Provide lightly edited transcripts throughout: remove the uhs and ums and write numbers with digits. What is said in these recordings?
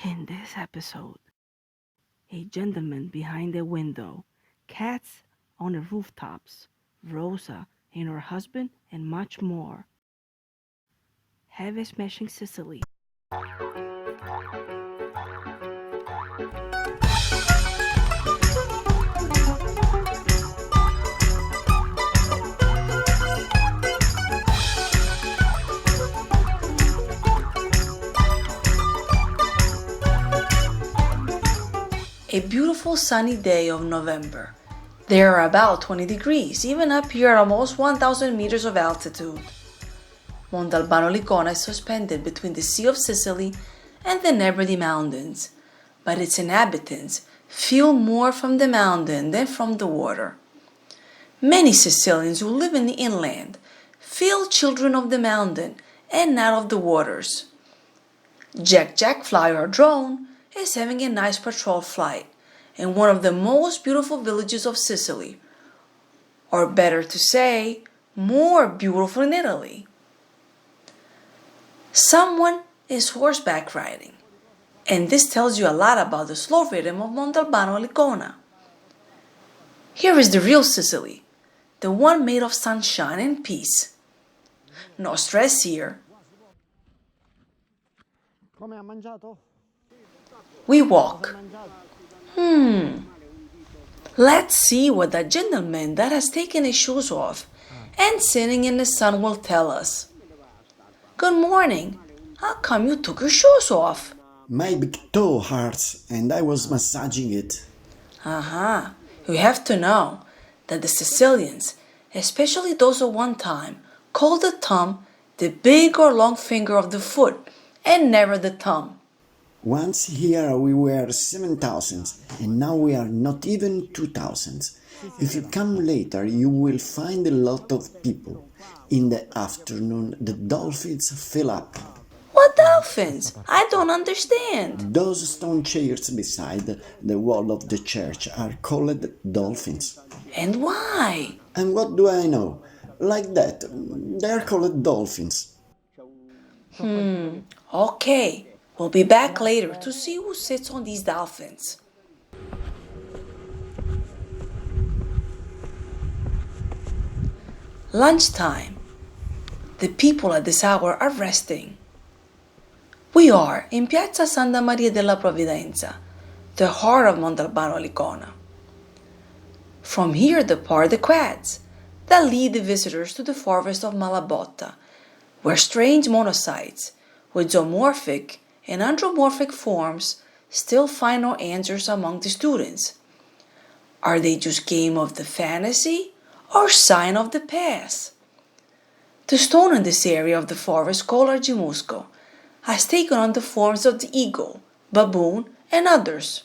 In this episode, a gentleman behind a window, cats on the rooftops, Rosa and her husband, and much more. Have a Smashing Sicily. A beautiful sunny day of November. There are about 20 degrees, even up here at almost 1,000 meters of altitude. Montalbano E is suspended between the Sea of Sicily and the Nebrodi Mountains, but its inhabitants feel more from the mountain than from the water. Many Sicilians who live in the inland feel children of the mountain and not of the waters. Jack Fly, our drone, is having a nice patrol flight in one of the most beautiful villages of Sicily, or better to say, more beautiful in Italy. Someone is horseback riding, and this tells you a lot about the slow rhythm of Montalbano E. Here is the real Sicily, the one made of sunshine and peace. No stress here. We walk. Let's see what that gentleman that has taken his shoes off and sitting in the sun will tell us. Good morning. How come you took your shoes off? My big toe hurts and I was massaging it. You have to know that the Sicilians, especially those of one time, called the thumb the big or long finger of the foot and never the thumb. Once here we were 7,000 and now we are not even 2,000. If you come later you will find a lot of people. In the afternoon the dolphins fill up. What dolphins? I don't understand. Those stone chairs beside the wall of the church are called dolphins. And why? And what do I know? Like that, they are called dolphins. Okay. We'll be back later to see who sits on these dolphins. Lunchtime. The people at this hour are resting. We are in Piazza Santa Maria della Provvidenza, the heart of Montalbano E. From here depart the quads that lead the visitors to the forest of Malabotta, where strange monocytes with zoomorphic and anthropomorphic forms still find no answers among the students. Are they just game of the fantasy or sign of the past? The stone in this area of the forest called argimusco has taken on the forms of the eagle, baboon, and others.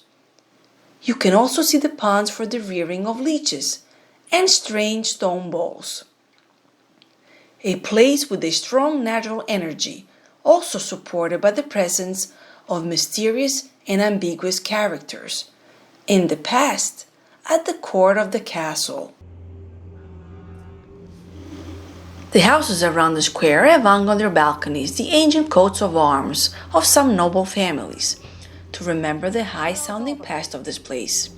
You can also see the ponds for the rearing of leeches and strange stone balls. A place with a strong natural energy, also supported by the presence of mysterious and ambiguous characters, in the past, at the court of the castle. The houses around the square have hung on their balconies the ancient coats of arms of some noble families, to remember the high-sounding past of this place.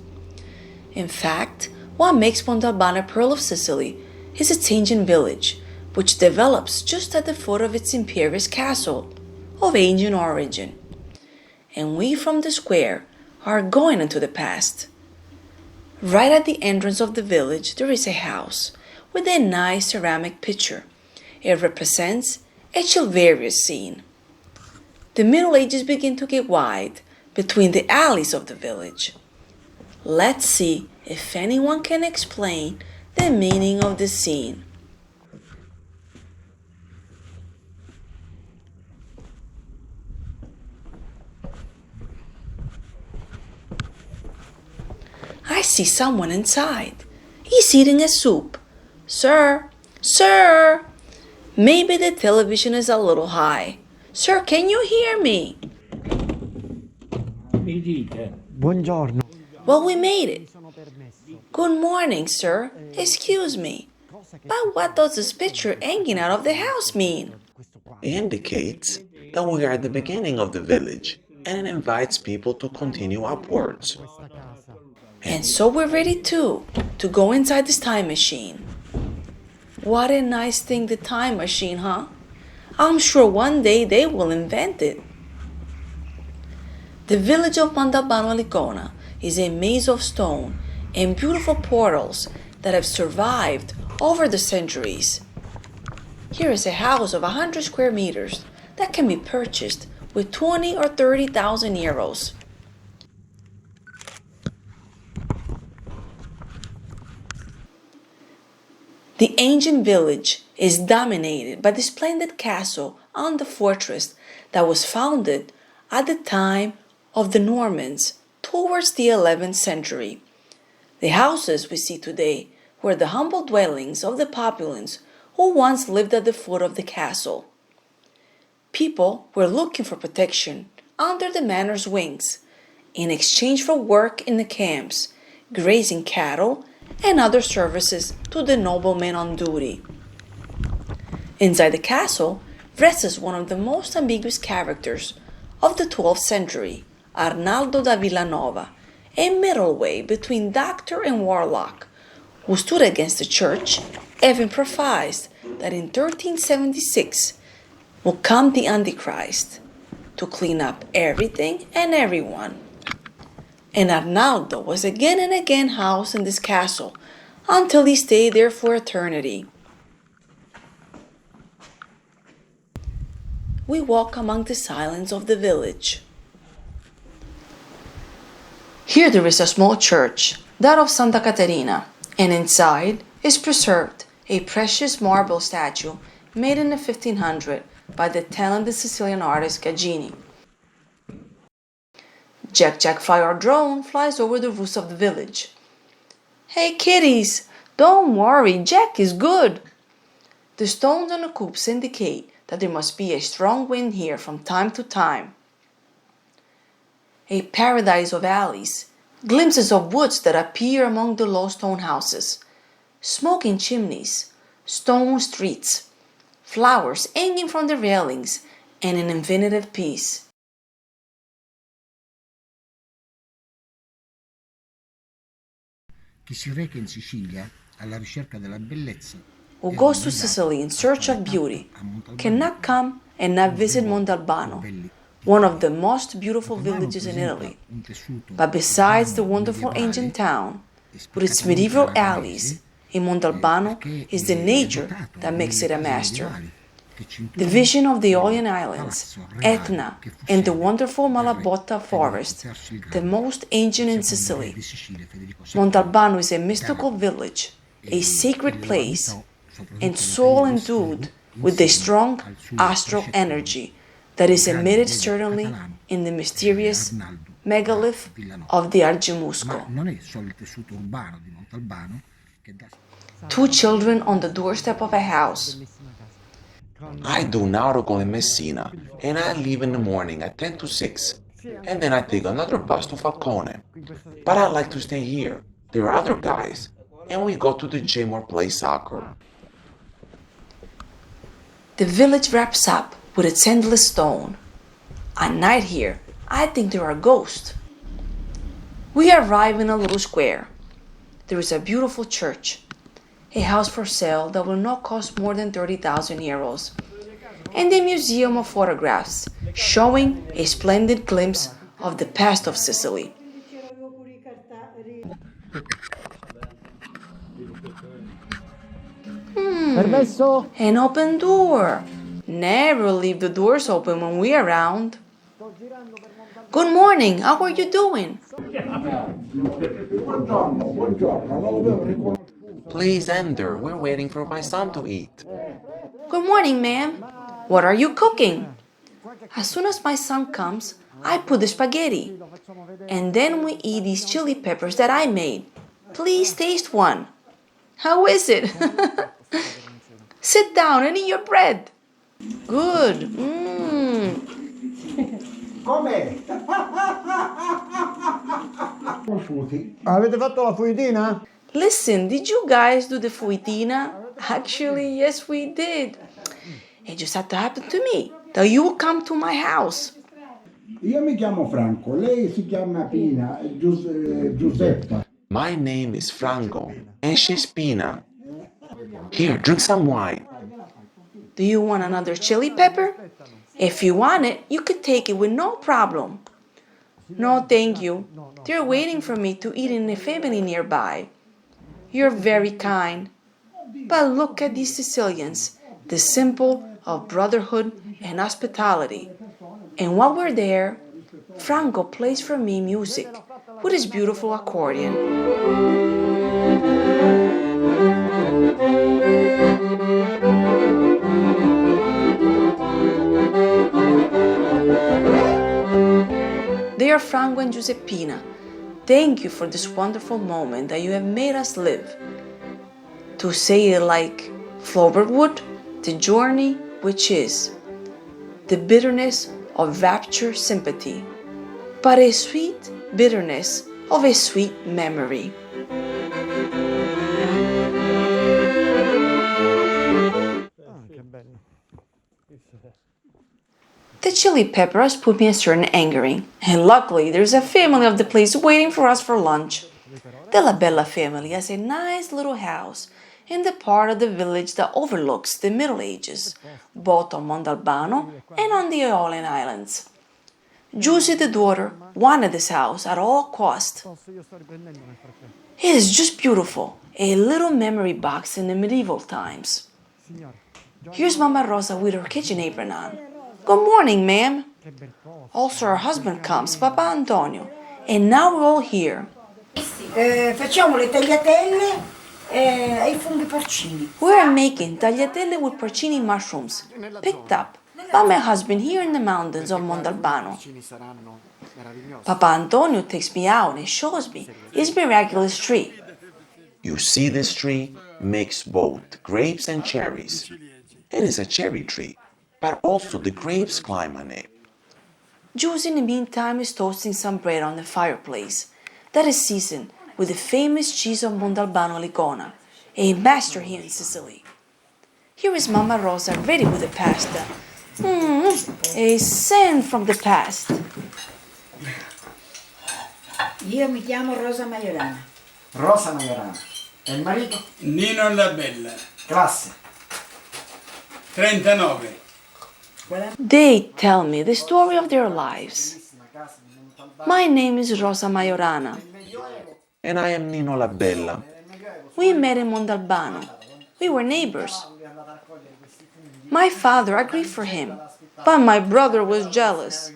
In fact, what makes Montalbano a pearl of Sicily is its ancient village, which develops just at the foot of its imperious castle, of ancient origin. And we from the square are going into the past. Right at the entrance of the village there is a house with a nice ceramic picture. It represents a chivalrous scene. The Middle Ages begin to get wide between the alleys of the village. Let's see if anyone can explain the meaning of the scene. I see someone inside. He's eating a soup. Sir, maybe the television is a little high. Sir, can you hear me? Buongiorno. Well, we made it. Good morning, sir. Excuse me. But what does this picture hanging out of the house mean? It indicates that we are at the beginning of the village. and it invites people to continue upwards. And so we're ready too, to go inside this time machine. What a nice thing, the time machine, huh? I'm sure one day they will invent it. The village of Montalbano E is a maze of stone and beautiful portals that have survived over the centuries. Here is a house of 100 square meters that can be purchased with 20 or 30,000 euros. The ancient village is dominated by the splendid castle on the fortress that was founded at the time of the Normans towards the 11th century. The houses we see today were the humble dwellings of the populace who once lived at the foot of the castle. People were looking for protection under the manor's wings in exchange for work in the camps, grazing cattle, and other services to the noblemen on duty. Inside the castle rests one of the most ambiguous characters of the 12th century, Arnaldo da Villanova, a middleway between doctor and warlock, who stood against the church, having prophesied that in 1376 will come the Antichrist to clean up everything and everyone. And Arnaldo was again and again housed in this castle until he stayed there for eternity. We walk among the silence of the village. Here there is a small church, that of Santa Caterina, and inside is preserved a precious marble statue made in the 1500 by the talented Sicilian artist Gaggini. Jack Fly, our drone, flies over the roofs of the village. Hey kitties, don't worry, Jack is good. The stones on the coops indicate that there must be a strong wind here from time to time. A paradise of alleys, glimpses of woods that appear among the low stone houses, smoking chimneys, stone streets, flowers hanging from the railings, and an infinitive peace. Chi si reca in Sicilia alla ricerca della bellezza Who goes to Sicily in search of beauty cannot come and not visit Montalbano, one of the most beautiful villages in Italy. But besides the wonderful ancient town, with its medieval alleys, in Montalbano is the nature that makes it a master. The vision of the Ionian Islands, Etna, and the wonderful Malabotta forest, the most ancient in Sicily. Montalbano is a mystical village, a sacred place, and soul endued with a strong astral energy that is emitted certainly in the mysterious megalith of the Argemusco. Two children on the doorstep of a house. I do nautical in Messina, and I leave in the morning at 10 to 6, and then I take another bus to Falcone. But I like to stay here. There are other guys, and we go to the gym or play soccer. The village wraps up with its endless stone. At night here, I think there are ghosts. We arrive in a little square. There is a beautiful church, a house for sale that will not cost more than 30,000 euros, and a museum of photographs showing a splendid glimpse of the past of Sicily. An open door. Never leave the doors open when we're around. Good morning, how are you doing? Please enter, we're waiting for my son to eat. Good morning, ma'am. What are you cooking? As soon as my son comes, I put the spaghetti. And then we eat these chili peppers that I made. Please taste one. How is it? Sit down and eat your bread. Good. Come? Avete fatto la fuitina? Listen, did you guys do the fuitina? Actually, yes, we did. It just had to happen to me that you will come to my house. Io mi chiamo Franco, lei si chiama Pina, Giuseppa. My name is Franco, and she's Pina. Here, drink some wine. Do you want another chili pepper? If you want it, you could take it with no problem. No, thank you. They're waiting for me to eat in a family nearby. You're very kind. But look at these Sicilians, the symbol of brotherhood and hospitality. And while we're there, Franco plays for me music with his beautiful accordion. Dear Franco and Giuseppina, thank you for this wonderful moment that you have made us live. To say it like Flaubert would, the journey which is the bitterness of rapture sympathy, but a sweet bitterness of a sweet memory. The chili pepper has put me a certain angering, and luckily there's a family of the place waiting for us for lunch. The La Bella family has a nice little house in the part of the village that overlooks the Middle Ages, both on Montalbano and on the Aeolian Islands. Giusy, the daughter, wanted this house at all cost. It is just beautiful, a little memory box in the medieval times. Here's Mama Rosa with her kitchen apron on. Good morning, ma'am. Also, her husband comes, Papa Antonio, and now we're all here. Facciamo le tagliatelle e I funghi porcini. We're making tagliatelle with porcini mushrooms, picked up by my husband here in the mountains of Montalbano. Papa Antonio takes me out and shows me his miraculous tree. You see this tree makes both grapes and cherries. It is a cherry tree, but also the grapes climb on it. Giusy in the meantime is toasting some bread on the fireplace that is seasoned with the famous cheese of Montalbano Licona, a master here in Sicily. Here is Mama Rosa ready with the pasta. A scent from the past. Io mi chiamo Rosa Maiorana. Rosa Maiorana. E il marito? Nino La Bella, Classe. 39. They tell me the story of their lives. My name is Rosa Maiorana. And I am Nino La Bella. We met in Montalbano. We were neighbors. My father agreed for him, but my brother was jealous.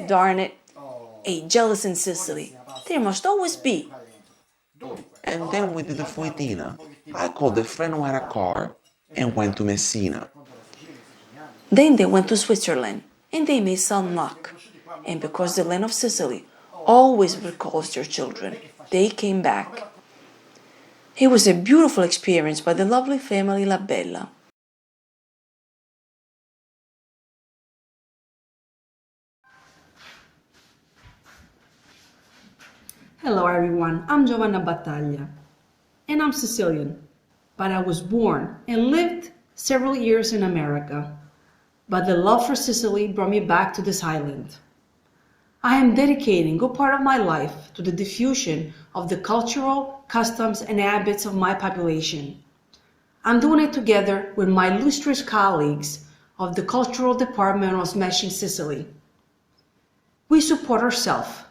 Darn it, a jealous in Sicily. There must always be. And then we did the Foitina. I called a friend who had a car and went to Messina. Then they went to Switzerland, and they made some luck. And because the land of Sicily always recalls their children, they came back. It was a beautiful experience by the lovely family La Bella. Hello everyone, I'm Giovanna Battaglia, and I'm Sicilian, but I was born and lived several years in America. But the love for Sicily brought me back to this island. I am dedicating a good part of my life to the diffusion of the cultural customs and habits of my population. I'm doing it together with my illustrious colleagues of the cultural department of Smashing Sicily. We support ourselves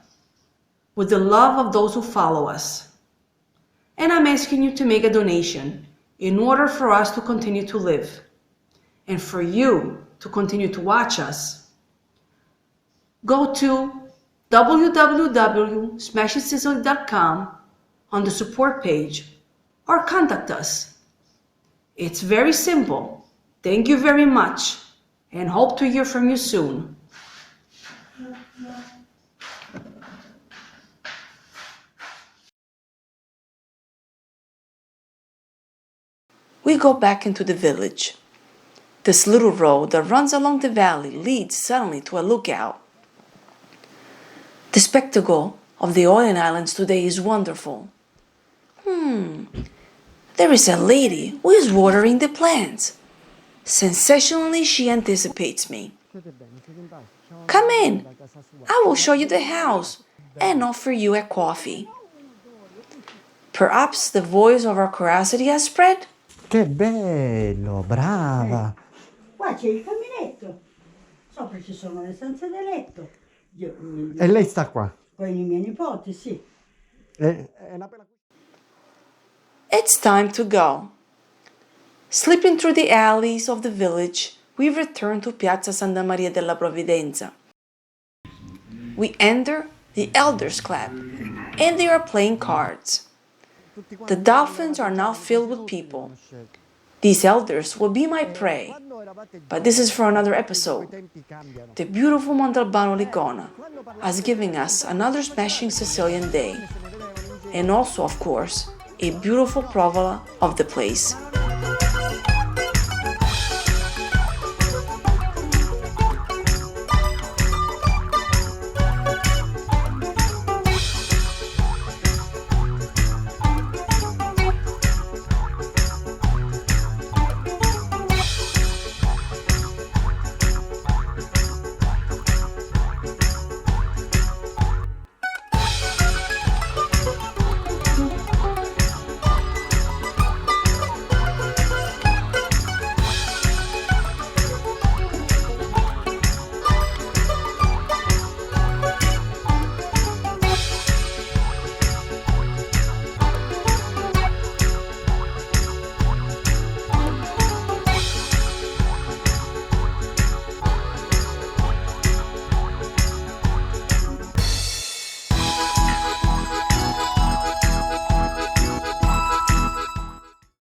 with the love of those who follow us. And I'm asking you to make a donation in order for us to continue to live and for you to continue to watch us. Go to www.smashingsicily.com on the support page or contact us. It's very simple. Thank you very much and hope to hear from you soon. We go back into the village. This little road that runs along the valley leads suddenly to a lookout. The spectacle of the Aeolian Islands today is wonderful. There is a lady who is watering the plants. Sensationally, she anticipates me. Come in. I will show you the house and offer you a coffee. Perhaps the voice of our curiosity has spread? Che bello, brava. Qua c'è il caminetto. Sopra ci sono le stanze da letto. E lei sta qua. Con i miei nipoti, sì. It's time to go. Slipping through the alleys of the village, we return to Piazza Santa Maria della Provvidenza. We enter the Elders Club, and they are playing cards. The dolphins are now filled with people. These elders will be my prey, but this is for another episode. The beautiful Montalbano Licona has given us another smashing Sicilian day, and also, of course, a beautiful provola of the place.